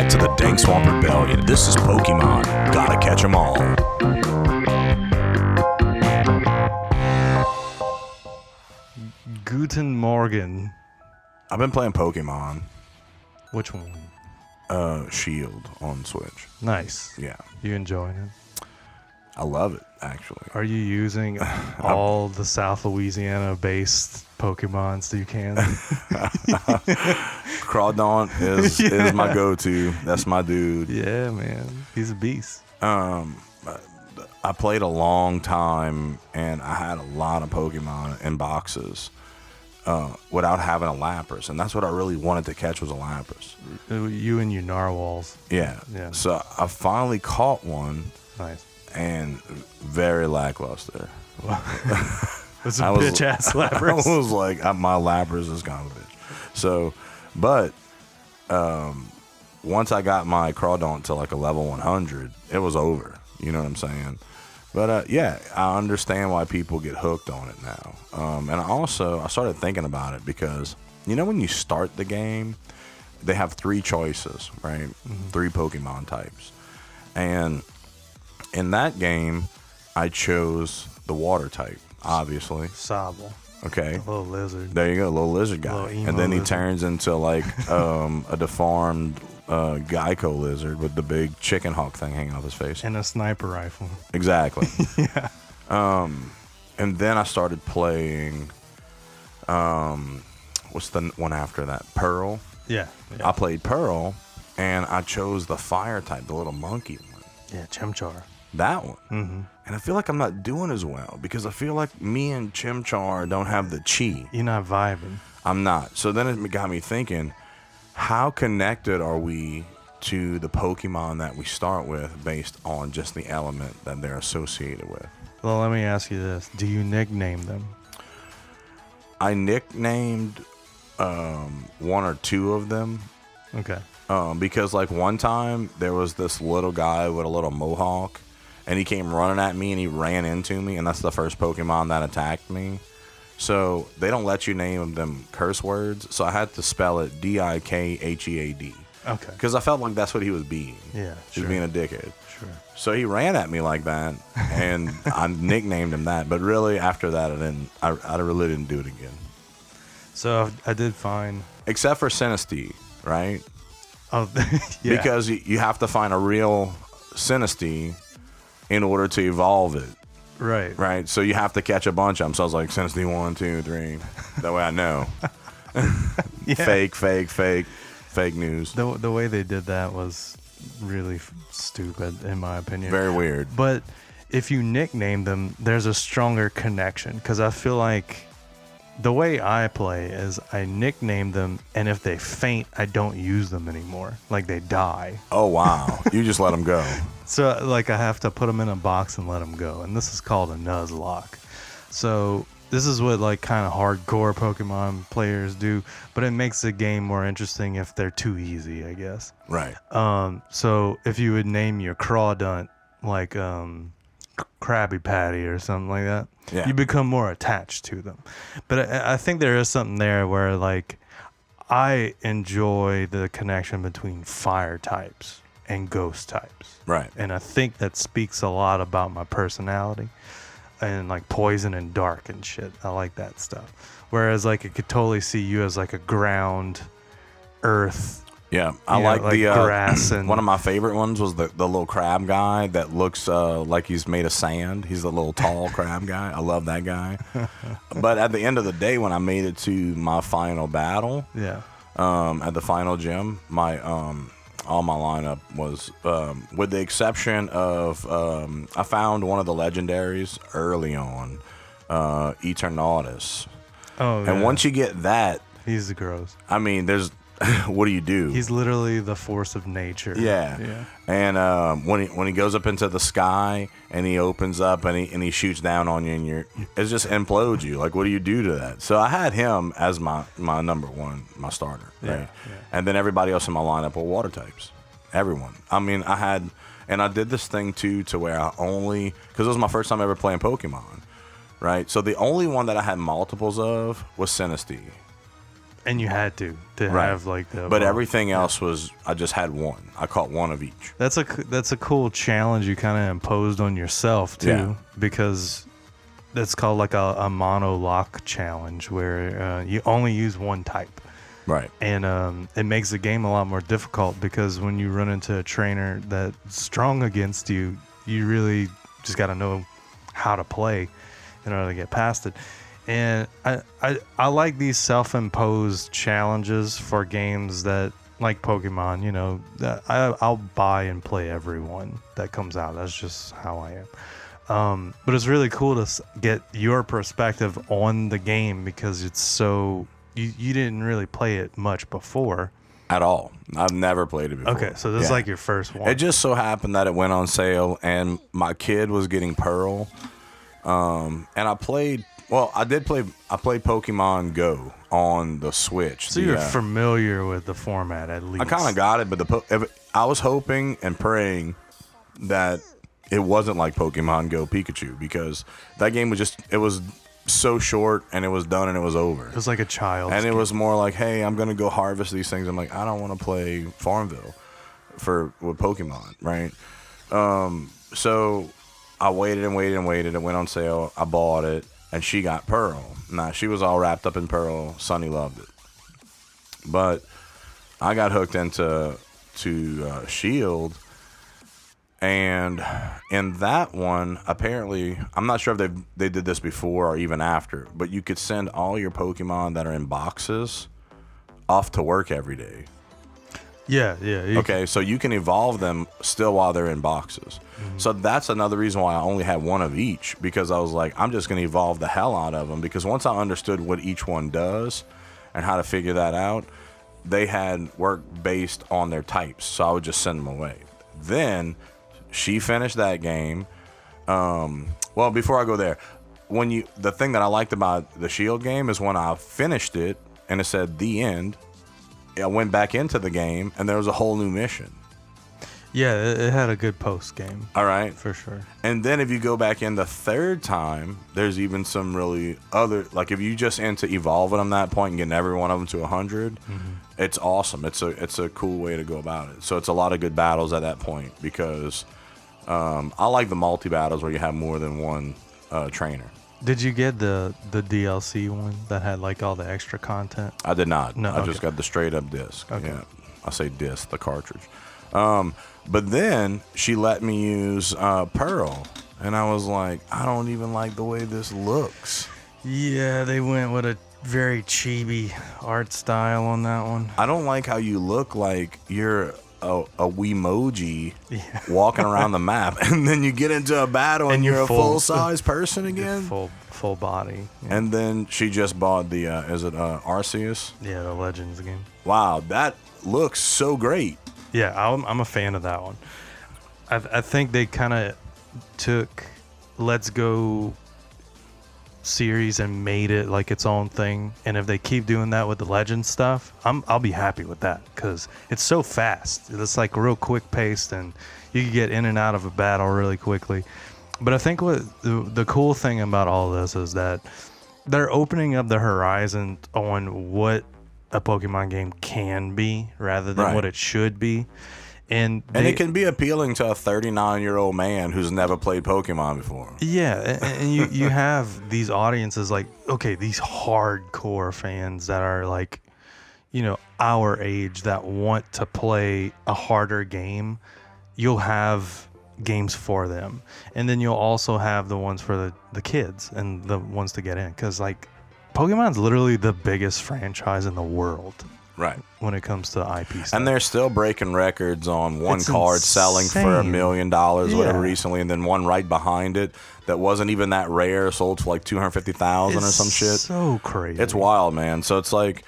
back to the Dank Swamp Rebellion. This is Pokemon. Gotta catch 'em all. Guten Morgen. I've been playing Pokemon. Which one? Shield on Switch. Nice. Yeah. You enjoying it? I love it, actually. Are you using all the South Louisiana-based Pokemons that you can? Crawdaunt is my go-to. That's my dude. Yeah, man. He's a beast. I played a long time, and I had a lot of Pokemon in boxes without having a Lapras, and that's what I really wanted to catch was a Lapras. You and your narwhals. Yeah. So I finally caught one. Nice. And very lackluster. It's a bitch-ass Lapras. I was like, my Lapras is kind of a bitch. So, but once I got my Crawdaunt to like a level 100, it was over. You know what I'm saying? But yeah, I understand why people get hooked on it now. And I started thinking about it because, you know, when you start the game, they have 3 choices, right? Mm-hmm. 3 Pokemon types. And in that game, I chose the water type, obviously. Sobble. Okay. A little lizard. There you go, little lizard guy. And then he turns into like a deformed Geico lizard with the big chicken hawk thing hanging off his face. And a sniper rifle. Exactly. Yeah. And then I started playing, what's the one after that? Pearl. Yeah. I played Pearl, and I chose the fire type, the little monkey one. Yeah, Chimchar. That one. Mm-hmm. And I feel like I'm not doing as well because I feel like me and Chimchar don't have the chi. You're not vibing. I'm not. So then it got me thinking, how connected are we to the Pokemon that we start with based on just the element that they're associated with? Well, let me ask you this. Do you nickname them? I nicknamed 1 or 2 of them. Okay. Because like one time there was this little guy with a little mohawk, and he came running at me and he ran into me, and that's the first Pokemon that attacked me. So they don't let you name them curse words, so I had to spell it Dikhead. Okay. Because I felt like that's what he was being. Yeah, He was being a dickhead. Sure. So he ran at me like that, and I nicknamed him that. But really, after that, I really didn't do it again. So I did find... Except for Sinistea, right? Oh, yeah. Because you have to find a real Sinistea in order to evolve it. Right. So you have to catch a bunch of them. So I was like, Sinistea 1, 2, 3. That way I know. Yeah. Fake news. The way they did that was really stupid, in my opinion. Very weird. But if you nickname them, there's a stronger connection. Because I feel like the way I play is I nickname them, and if they faint, I don't use them anymore. Like, they die. Oh, wow. You just let them go. So, like, I have to put them in a box and let them go. And this is called a Nuzlocke. So, this is what, like, kind of hardcore Pokemon players do. But it makes the game more interesting if they're too easy, I guess. Right. So, if you would name your Crawdaunt, like, Krabby Patty or something like that, yeah, you become more attached to them. But I think there is something there where, like, I enjoy the connection between fire types and ghost types. Right. And I think that speaks a lot about my personality and, like, poison and dark and shit. I like that stuff. Whereas, like, I could totally see you as, like, a ground, earth. Yeah, I like the grass. And one of my favorite ones was the little crab guy that looks like he's made of sand. He's the little tall crab guy. I love that guy. But at the end of the day, when I made it to my final battle, at the final gym, my all my lineup was, with the exception of, I found one of the legendaries early on, Eternatus. Oh, yeah. And once you get that, he's the gross. I mean, there's. What do you do? He's literally the force of nature. Yeah. And when he goes up into the sky and he opens up and he shoots down on you, and it just implodes you. Like, what do you do to that? So I had him as my number one, my starter. Right? Yeah. And then everybody else in my lineup were water types. Everyone. I mean, I did this thing too, to where because it was my first time ever playing Pokemon, right? So the only one that I had multiples of was Sinistea. And you had to Right. have like the. But everything else was, I just had one. I caught one of each. That's a cool challenge you kind of imposed on yourself too, because that's called like a mono lock challenge where you only use one type. Right. And it makes the game a lot more difficult because when you run into a trainer that's strong against you, you really just got to know how to play in order to get past it. And I like these self-imposed challenges for games that, like Pokemon, you know, that I'll buy and play every one that comes out. That's just how I am. But it's really cool to get your perspective on the game because it's so... You didn't really play it much before. At all. I've never played it before. Okay, so this is like your first one. It just so happened that it went on sale, and my kid was getting Pearl. And I played... Well, I played Pokemon Go on the Switch. So you're familiar with the format, at least. I kind of got it, but I was hoping and praying that it wasn't like Pokemon Go Pikachu, because that game was so short, and it was done, and it was over. It was like a child. And it was more like, hey, I'm going to go harvest these things. I'm like, I don't want to play Farmville with Pokemon, right? So I waited and waited and waited. It went on sale. I bought it. And she got Pearl. Now, she was all wrapped up in Pearl. Sonny loved it. But I got hooked into Shield. And in that one, apparently, I'm not sure if they did this before or even after, but you could send all your Pokemon that are in boxes off to work every day. Yeah. Okay, so you can evolve them still while they're in boxes. Mm-hmm. So that's another reason why I only had one of each, because I was like, I'm just going to evolve the hell out of them, because once I understood what each one does and how to figure that out, they had work based on their types, so I would just send them away. Then she finished that game. Well, before I go there, the thing that I liked about the Shield game is when I finished it and it said the end, I went back into the game, and there was a whole new mission. Yeah, it had a good post game. All right. For sure. And then if you go back in the third time, there's even some really other... Like, if you just into evolving them that point and getting every one of them to 100, it's awesome. It's a cool way to go about it. So it's a lot of good battles at that point, because I like the multi-battles where you have more than one trainer. Did you get the DLC one that had like all the extra content? I did not. No, I just got the straight up disc. Okay. Yeah, I say disc, the cartridge. But then she let me use Pearl, and I was like, I don't even like the way this looks. Yeah, they went with a very chibi art style on that one. I don't like how you look like you're a Wiimoji walking around the map, and then you get into a battle and you're a full-size person again. Full body. Yeah. And then she just bought the is it Arceus? Yeah, the Legends game. Wow, that looks so great. Yeah, I'm a fan of that one. I think they kind of took Let's Go series and made it like its own thing, and if they keep doing that with the Legends stuff, I'll be happy with that, because it's so fast. It's like real quick paced, and you can get in and out of a battle really quickly. But I think what the cool thing about all this is that they're opening up the horizon on what a Pokemon game can be rather than what it should be. And it can be appealing to a 39-year-old man who's never played Pokemon before. Yeah, and you have these audiences like, okay, these hardcore fans that are like, you know, our age that want to play a harder game. You'll have games for them. And then you'll also have the ones for the kids and the ones to get in. Because, like, Pokemon's literally the biggest franchise in the world. Right. When it comes to IP stuff. And they're still breaking records on one card selling for $1 million, whatever, recently, and then one right behind it that wasn't even that rare, sold for like 250,000 or some shit. So crazy. It's wild, man. So it's like,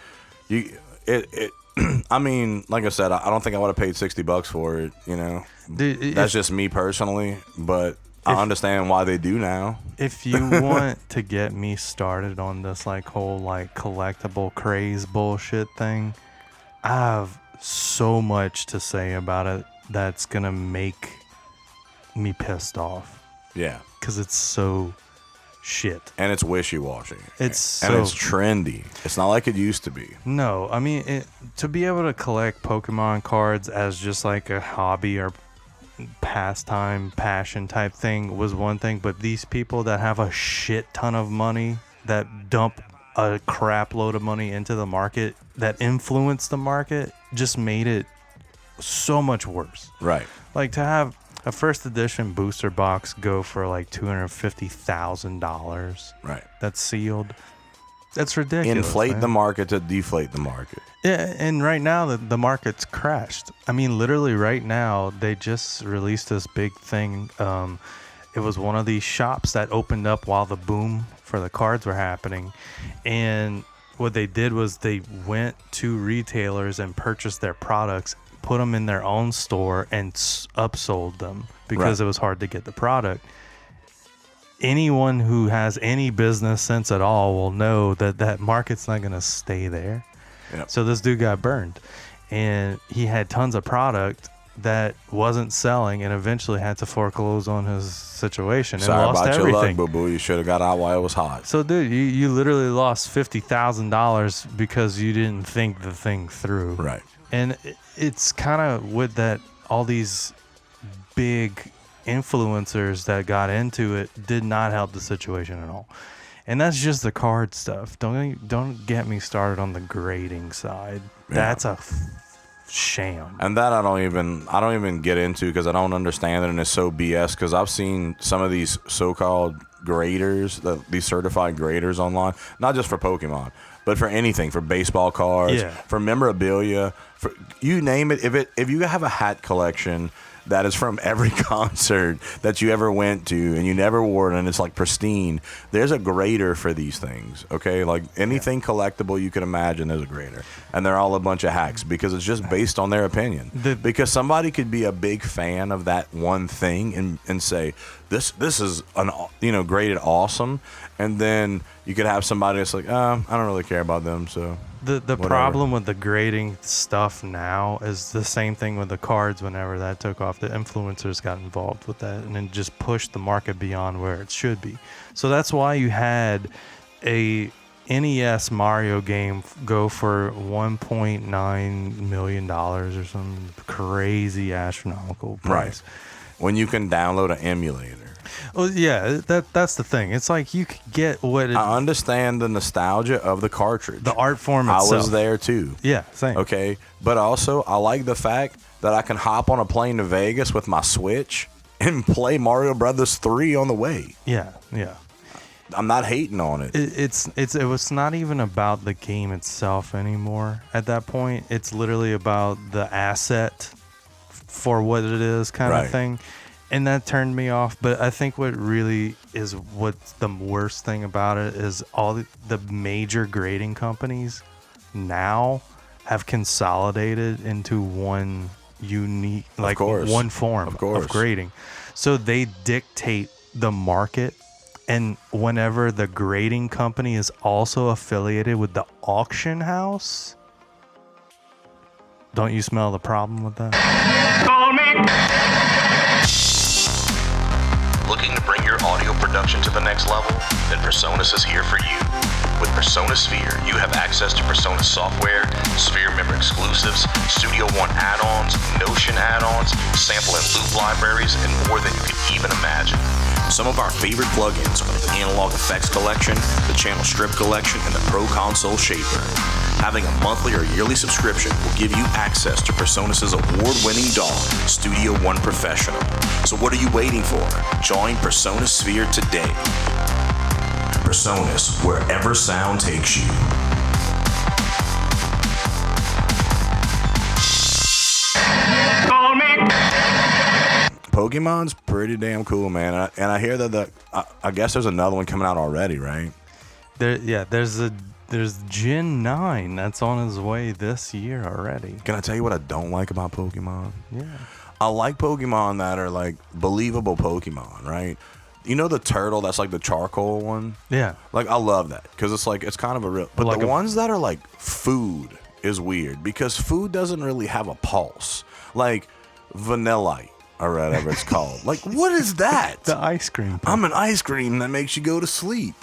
I mean, like I said, I don't think I would have paid $60 for it, you know. Dude, that's just me personally, but I understand why they do now. If you want to get me started on this like whole like collectible craze bullshit thing, I have so much to say about it that's gonna make me pissed off. Yeah, because it's so shit. And it's wishy-washy. It's trendy. It's not like it used to be. No, I mean, to be able to collect Pokemon cards as just like a hobby or pastime, passion type thing was one thing, but these people that have a shit ton of money that dump a crap load of money into the market that influence the market just made it so much worse. Right. Like to have a first edition booster box go for like $250,000. Right. That's sealed. That's ridiculous. Inflate the market to deflate the market. Yeah, and right now the market's crashed. I mean, literally right now they just released this big thing. It was one of these shops that opened up while the boom for the cards were happening, and what they did was they went to retailers and purchased their products, put them in their own store, and upsold them because it was hard to get the product. Anyone who has any business sense at all will know that that market's not going to stay there. Yep. So this dude got burned, and he had tons of product that wasn't selling, and eventually had to foreclose on his situation and Sorry lost about everything. your luck, boo-boo. You should have got out while it was hot. So, dude, you literally lost $50,000 because you didn't think the thing through. Right. And it's kind of with that, all these big influencers that got into it did not help the situation at all. And that's just the card stuff. Don't get me started on the grading side. Yeah. That's a sham. And that I don't even get into because I don't understand it, and it's so BS because I've seen some of these so-called graders, these certified graders online, not just for Pokemon, but for anything, for baseball cards, for memorabilia, for you name it. If you have a hat collection that is from every concert that you ever went to and you never wore it and it's like pristine, there's a grader for these things, okay? Like anything collectible you can imagine, there's a grader. And they're all a bunch of hacks because it's just based on their opinion. Because somebody could be a big fan of that one thing and say, this is graded awesome. And then you could have somebody that's like, I don't really care about them, so The problem with the grading stuff now is the same thing with the cards. Whenever that took off, the influencers got involved with that and then just pushed the market beyond where it should be. So that's why you had a NES Mario game go for $1.9 million or some crazy astronomical price. Right. When you can download an emulator. Well, yeah, that's the thing. It's like you could get what I understand the nostalgia of the cartridge. The art form itself. I was there too. Yeah, same. Okay, but also I like the fact that I can hop on a plane to Vegas with my Switch and play Mario Brothers 3 on the way. Yeah, yeah. I'm not hating on it. It was not even about the game itself anymore at that point. It's literally about the asset for what it is kind of thing. And that turned me off. But I think what's the worst thing about it is all the major grading companies now have consolidated into one unique, like one form of grading. So they dictate the market. And whenever the grading company is also affiliated with the auction house, don't you smell the problem with that? Call me. Looking to bring your audio production to the next level? Then PreSonus is here for you. With PreSonus Sphere, you have access to PreSonus software, Sphere member exclusives, Studio One add-ons, Notion add-ons, sample and loop libraries, and more than you could even imagine. Some of our favorite plugins are the Analog Effects Collection, the Channel Strip Collection, and the Pro Console Shaper. Having a monthly or yearly subscription will give you access to PreSonus' award-winning DAW, Studio One Professional. So what are you waiting for? Join PreSonus Sphere today. PreSonus, wherever sound takes you. Call me. Pokemon's pretty damn cool, man. And I hear that I guess there's another one coming out already, right? There's Gen 9 that's on his way this year already. Can I tell you what I don't like about Pokemon? Yeah. I like Pokemon that are like believable Pokemon, right? You know the turtle that's like the charcoal one? Yeah. Like I love that because it's kind of a real. But like the ones that are like food is weird because food doesn't really have a pulse. Like Vanillite, or whatever it's called. Like, what is that? The ice cream. I'm an ice cream that makes you go to sleep.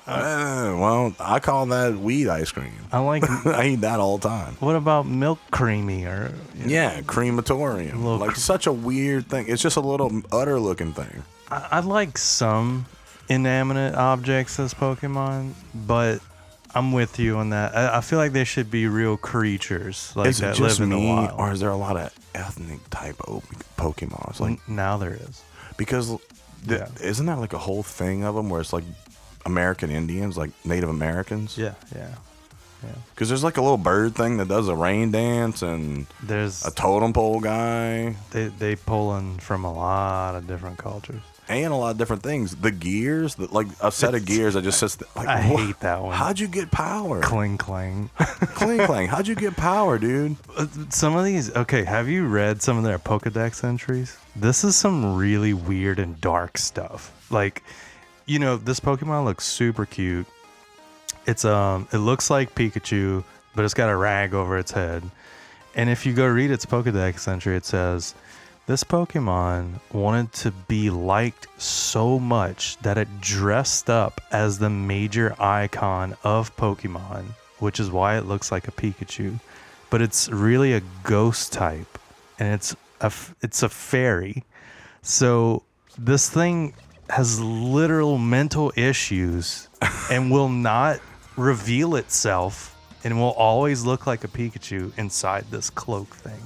Well, I call that weed ice cream. I like. I eat that all the time. What about milk creamy or? Yeah, crematorium. Like such a weird thing. It's just a little udder looking thing. I like some inanimate objects as Pokemon, but I'm with you on that. I feel like they should be real creatures like Is it that just live in the me, wild. or is there a lot of ethnic type of Pokemons? Like Now there is. because isn't that like a whole thing of them where it's like American Indians, like Native Americans? Yeah. Because there's like a little bird thing that does a rain dance, and There's a totem pole guy, they pull in from a lot of different cultures. and a lot of different things. The gears, like a set of gears that just sits. Like, I hate that one. How'd you get power? Cling clang. Cling clang. How'd you get power, dude? Some of these, okay, have you read some of their Pokedex entries? This is some really weird and dark stuff. Like, this Pokemon looks super cute. It looks like Pikachu, but it's got a rag over its head. And if you go read its Pokedex entry, it says, this Pokemon wanted to be liked so much that it dressed up as the major icon of Pokemon, which is why it looks like a Pikachu. But it's really a ghost type, and it's a fairy. So this thing has literal mental issues and will not reveal itself and will always look like a Pikachu inside this cloak thing.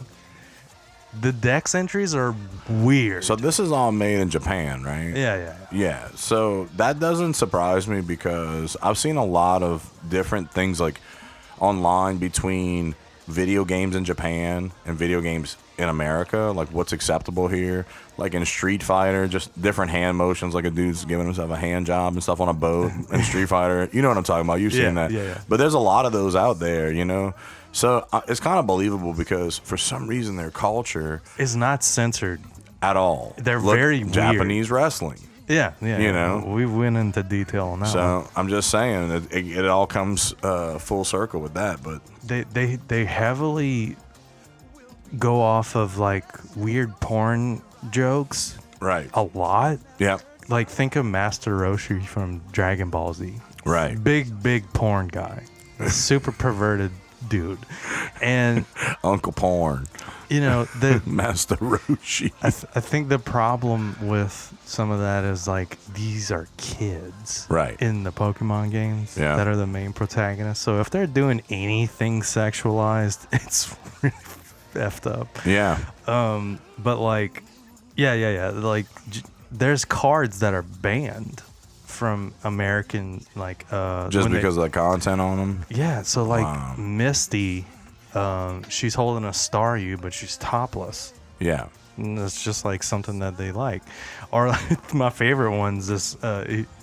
The Dex entries are weird. So this is all made in Japan, right? Yeah. Yeah, so that doesn't surprise me because I've seen a lot of different things like online between video games in Japan and video games in America, like what's acceptable here. Like in Street Fighter, just different hand motions, like a dude's giving himself a hand job and stuff on a boat in Street Fighter. You know what I'm talking about. You've seen that. Yeah. But there's a lot of those out there, So it's kind of believable because for some reason their culture It's not censored at all. They're very weird. Japanese wrestling. Yeah. We went into detail on that one. So I'm just saying it all comes full circle with that. But They heavily go off of like weird porn jokes right, a lot. yeah, Like think of Master Roshi from Dragon Ball Z. right. Big porn guy. Super perverted dude. And Uncle Porn, the Master Roshi. I think the problem with some of that is like these are kids Right. in the Pokemon games Yeah. that are the main protagonists. So if they're doing anything sexualized, it's really effed up. Yeah, But like, yeah. Like, there's cards that are banned from American, like, just because of the content on them. Yeah. So like Wow. Misty, she's holding a Staryu, but she's topless. Yeah, And it's just like something that they like. Or like, my favorite ones is,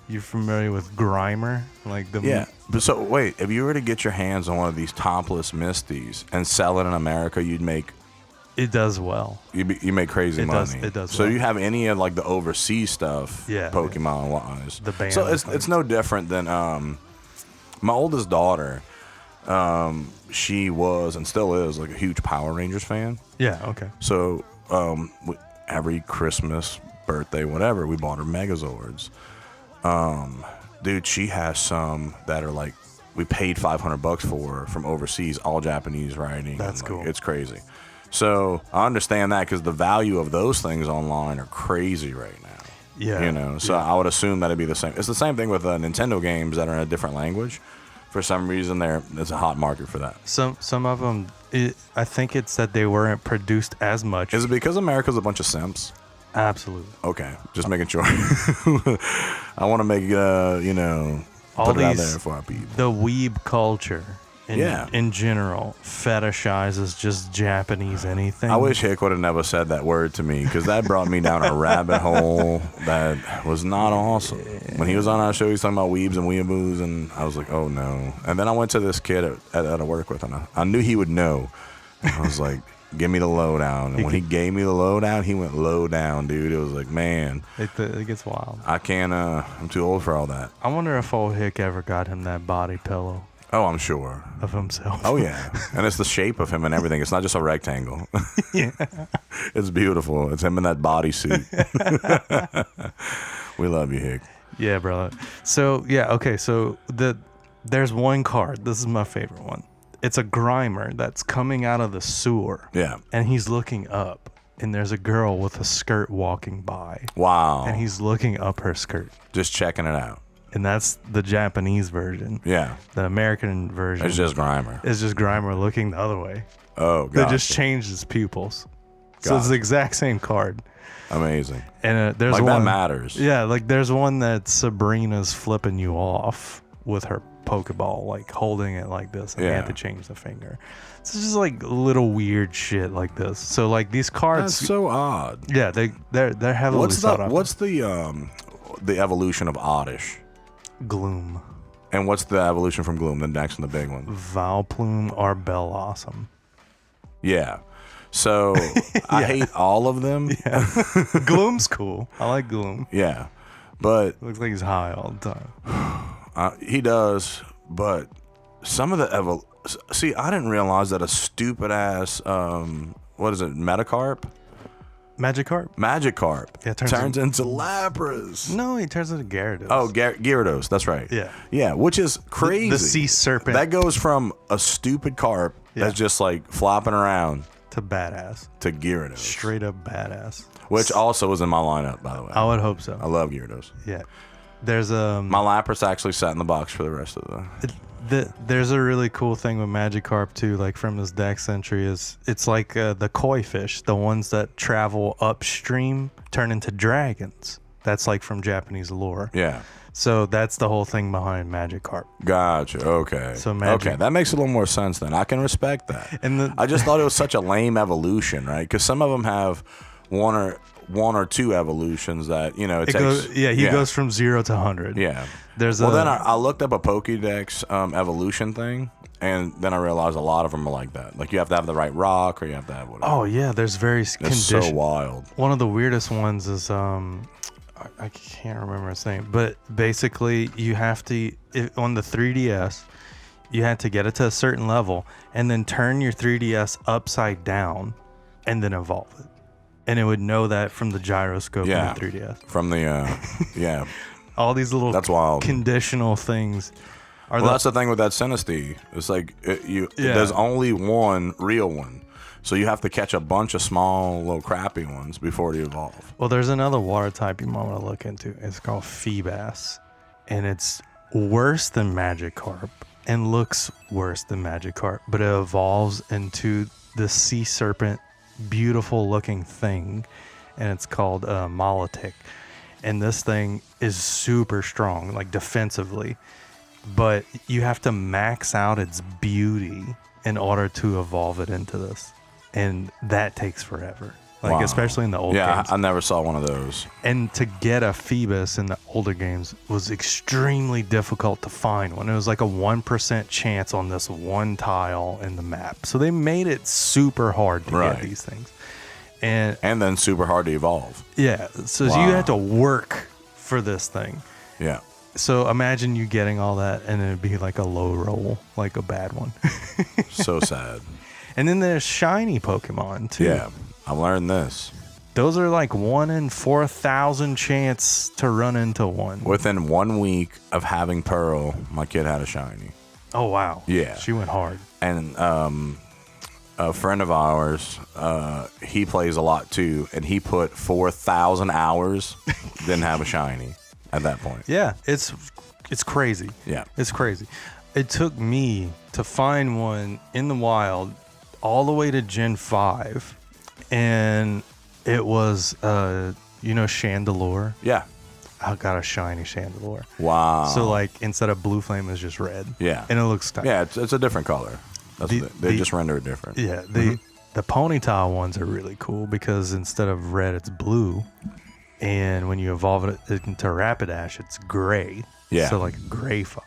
you familiar with Grimer? Like the yeah. But so wait, if you were to get your hands on one of these topless Misties and sell it in America, you'd make. It does well. You make crazy money. It does So well. you have any of like the overseas stuff, Yeah, Pokemon wise. The band So and it's no different than my oldest daughter. She was and still is like a huge Power Rangers fan. Yeah. Okay. So every Christmas, birthday, whatever, we bought her Megazords. Dude, she has some that are like we paid $500 for from overseas, all Japanese writing. That's and, cool. It's crazy. So I understand that because the value of those things online are crazy right now. Yeah. So I would assume that'd be the same. It's the same thing with Nintendo games that are in a different language. For some reason, there's a hot market for that. Some of them, I think it's that they weren't produced as much. Is it because America's a bunch of simps? Absolutely. Okay, just making sure. I want to make All put it out these- there for our people. The weeb culture, Yeah. in general, fetishizes just Japanese anything. I wish Hick would have never said that word to me because that brought me down a rabbit hole that was not awesome. When he was on our show, he was talking about weebs and weeaboos, and I was like, oh no. And then I went to this kid at I work with, and I knew he would know. And I was like, give me the lowdown. And when he gave me the lowdown, he went low down, dude. It was like, man, It gets wild. I can't, I'm too old for all that. I wonder if old Hick ever got him that body pillow. Oh, I'm sure. of himself. Oh, yeah. And it's the shape of him and everything. It's not just a rectangle. Yeah. It's beautiful. It's him in that bodysuit. We love you, Hick. Yeah, brother. So, yeah, okay. So, there's one card. This is my favorite one. It's a Grimer that's coming out of the sewer. Yeah. And he's looking up. And there's a girl with a skirt walking by. Wow. And he's looking up her skirt. Just checking it out. And that's the Japanese version. Yeah. The American version It's just Grimer. is just Grimer looking the other way. Oh, They God. just changed his pupils. So it's the exact same card. Amazing. And there's Like, one that matters. Yeah, like there's one that Sabrina's flipping you off with her Pokeball, like holding it like this, and you have to change the finger. So it's just like little weird shit like this. So like these cards, That's so odd. yeah, they're heavily sought after. What's the evolution of Oddish? Gloom, And what's the evolution from Gloom? The next one, the big one. Vileplume, or Bellossom. Yeah. So I hate all of them. Yeah. Gloom's cool. I like Gloom. Yeah. But Looks like he's high all the time. he does. But some of the see, I didn't realize that a stupid ass what is it, Metacarp? Magikarp Yeah, turns into Lapras. No, he turns into Gyarados. Oh, Gyarados. That's right. Yeah. Yeah, which is crazy. The sea serpent. That goes from a stupid carp that's just like flopping around to badass. to Gyarados. Straight up badass. Which also was in my lineup, by the way. I would hope so. I love Gyarados. Yeah. There's a My Lapras actually sat in the box for the rest of there's a really cool thing with Magikarp too, like from this Dex entry, is it's like the koi fish, the ones that travel upstream turn into dragons. That's like from Japanese lore. Yeah. So that's the whole thing behind Magikarp. Gotcha. Okay. So okay, that makes a little more sense then. I can respect that. And I just thought it was such a lame evolution, right? Because some of them have one or two evolutions that, you know, it takes. He goes from 0 to 100. Yeah. Then I looked up a Pokédex evolution thing, and then I realized a lot of them are like that. Like, you have to have the right rock, or you have to have whatever. Oh yeah, there's various It's conditions. so wild. One of the weirdest ones is I can't remember its name, but basically you have to on the 3DS, you had to get it to a certain level and then turn your 3DS upside down and then evolve it. And it would know that from the gyroscope in the 3DS. From the yeah. All these little That's wild. conditional things are Well, that's the thing with that Sinistea. It's like there's only one real one. So you have to catch a bunch of small, little crappy ones before they evolve. Well, there's another water type you might want to look into. It's called Feebas, and it's worse than Magikarp and looks worse than Magikarp, but it evolves into the sea serpent, beautiful looking thing, and it's called Molotic. And this thing is super strong, like defensively, but you have to max out its beauty in order to evolve it into this. And that takes forever, like especially in the old games. Yeah, I never saw one of those. And to get a Phoebus in the older games was extremely difficult to find one. It was like a 1% chance on this one tile in the map. So they made it super hard to get these things. And then super hard to evolve. Yeah, so you had to work for this thing. Yeah. So imagine you getting all that and it'd be like a low roll, like a bad one. So sad. And then there's shiny Pokemon too. Yeah, I learned this. Those are like 1 in 4,000 chance to run into one. Within 1 week of having Pearl, my kid had a shiny. Oh, wow. Yeah. She went hard. And a friend of ours, he plays a lot too, and he put 4,000 hours, didn't have a shiny at that point. Yeah, it's crazy. Yeah. It's crazy. It took me to find one in the wild all the way to Gen 5, and it was, Chandelure. Yeah. I got a shiny Chandelure. Wow. So, like, instead of blue flame, it's just red. Yeah. And it looks tight. Yeah, it's a different color. They just render it different. Yeah, the ponytail ones are really cool because instead of red, it's blue. And when you evolve it into Rapidash, it's gray. Yeah. So, like, gray fire.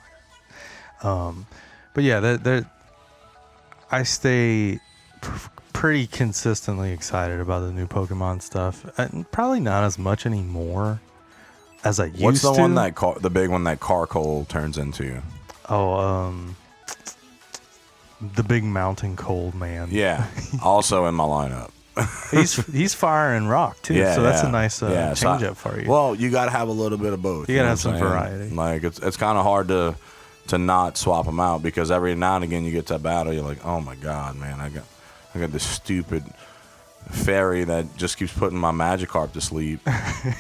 But yeah, I stay pretty consistently excited about the new Pokemon stuff. And probably not as much anymore as I used to. What's the one the big one that Carkol turns into? Oh, the big mountain cold man. Yeah, also in my lineup. he's fire and rock too, Yeah, so that's yeah. a nice Yeah, so change up for you. Well, you got to have a little bit of both. You gotta know have what I'm some saying? variety. Like it's kind of hard to not swap them out, because every now and again you get to a battle, you're like, oh my god, man, I got this stupid fairy that just keeps putting my Magikarp to sleep.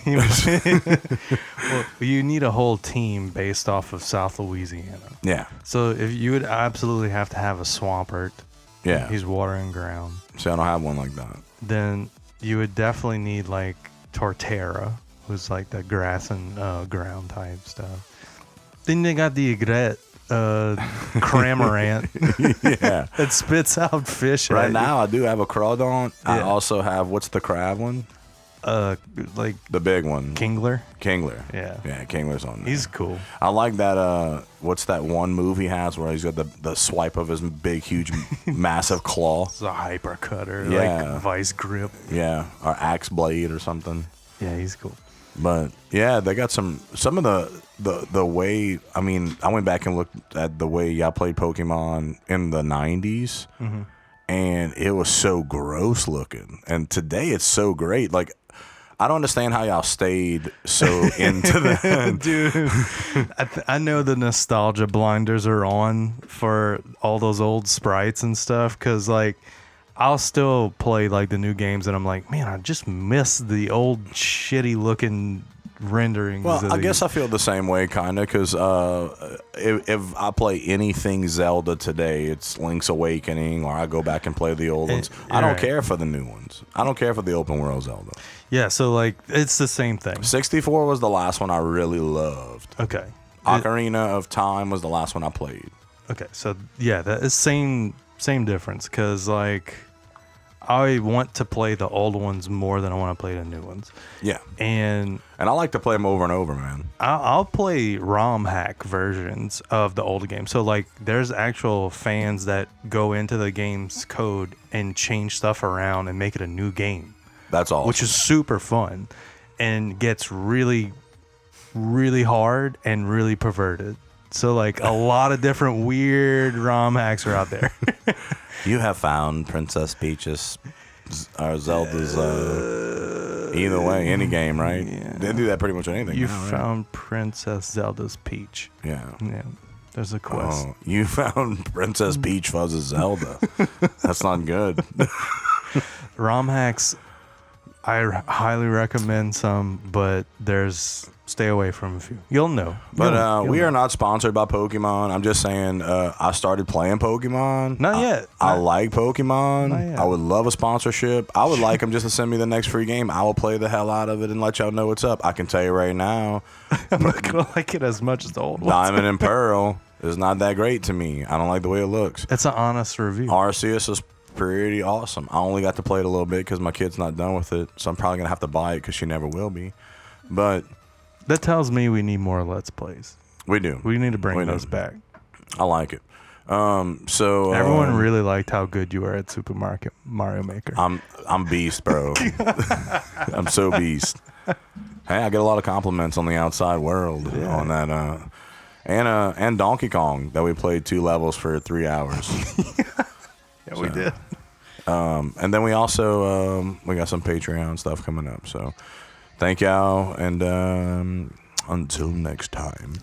Well, you need a whole team based off of South Louisiana. Yeah, So if you would absolutely have to have a Swampert, yeah. he's water and ground. See, I don't have one like that. Then you would definitely need like Torterra, who's like the grass and ground type stuff. Then they got the Egret, Cramorant, Yeah. that spits out fish. Right at you. now, I do have a Crawdaunt. I Yeah. also have, what's the crab one? Like The big one. Kingler. Kingler. Yeah. Yeah, Kingler's on there. He's cool. I like that. What's that one move he has where he's got the swipe of his big, huge, massive claw? It's a hyper cutter, Yeah. like vice grip. Yeah, or axe blade or something. Yeah, he's cool. But yeah, they got some of the way. I mean, I went back and looked at the way y'all played Pokemon in the '90s, and it was so gross looking. And today it's so great. Like, I don't understand how y'all stayed so into that. Dude, I know the nostalgia blinders are on for all those old sprites and stuff, because like I'll still play like the new games and I'm like, man, I just miss the old shitty looking renderings. Well, of I these. guess I feel the same way, kind of, because if I play anything Zelda today, it's Link's Awakening, or I go back and play the old ones. I don't right. care for the new ones. I don't care for the open world Zelda. Yeah, so like it's the same thing. 64 was the last one I really loved. Okay. Ocarina of Time was the last one I played. Okay, so yeah, that is same difference, because like I want to play the old ones more than I want to play the new ones, Yeah. and And I like to play them over and over, man. I'll play ROM hack versions of the older games. So like there's actual fans that go into the game's code and change stuff around and make it a new game, That's all. which is super fun and gets really, really hard and really perverted. So like a lot of different weird ROM hacks are out there. You have found Princess Peach's or Zelda's either way, any game, right? Yeah. They do that pretty much on anything. You now, right? found Princess Zelda's Peach. Yeah. Yeah, there's a quest. Oh, you found Princess Peach Fuzz's Zelda. That's not good. ROM hacks, I highly recommend some, but stay away from a few. You'll know. But we You'll are not sponsored by Pokemon. I'm just saying, I started playing Pokemon. Not yet. I like Pokemon. Not yet. I would love a sponsorship. I would like them just to send me the next free game. I will play the hell out of it and let y'all know what's up. I can tell you right now, I'm not gonna like it as much as the old ones. Diamond and Pearl is not that great to me. I don't like the way it looks. It's an honest review. Arceus is pretty awesome. I only got to play it a little bit because my kid's not done with it, so I'm probably gonna have to buy it because she never will be. But That tells me we need more Let's Plays. we do. We need to bring We do. those back. I like it. So Everyone really liked how good you were at Super Mario Maker. I'm beast, bro. I'm so beast. Hey, I get a lot of compliments on the outside world on that. And Donkey Kong that we played 2 levels for 3 hours. Yeah, we did. And then we also we got some Patreon stuff coming up. So thank y'all, and until next time.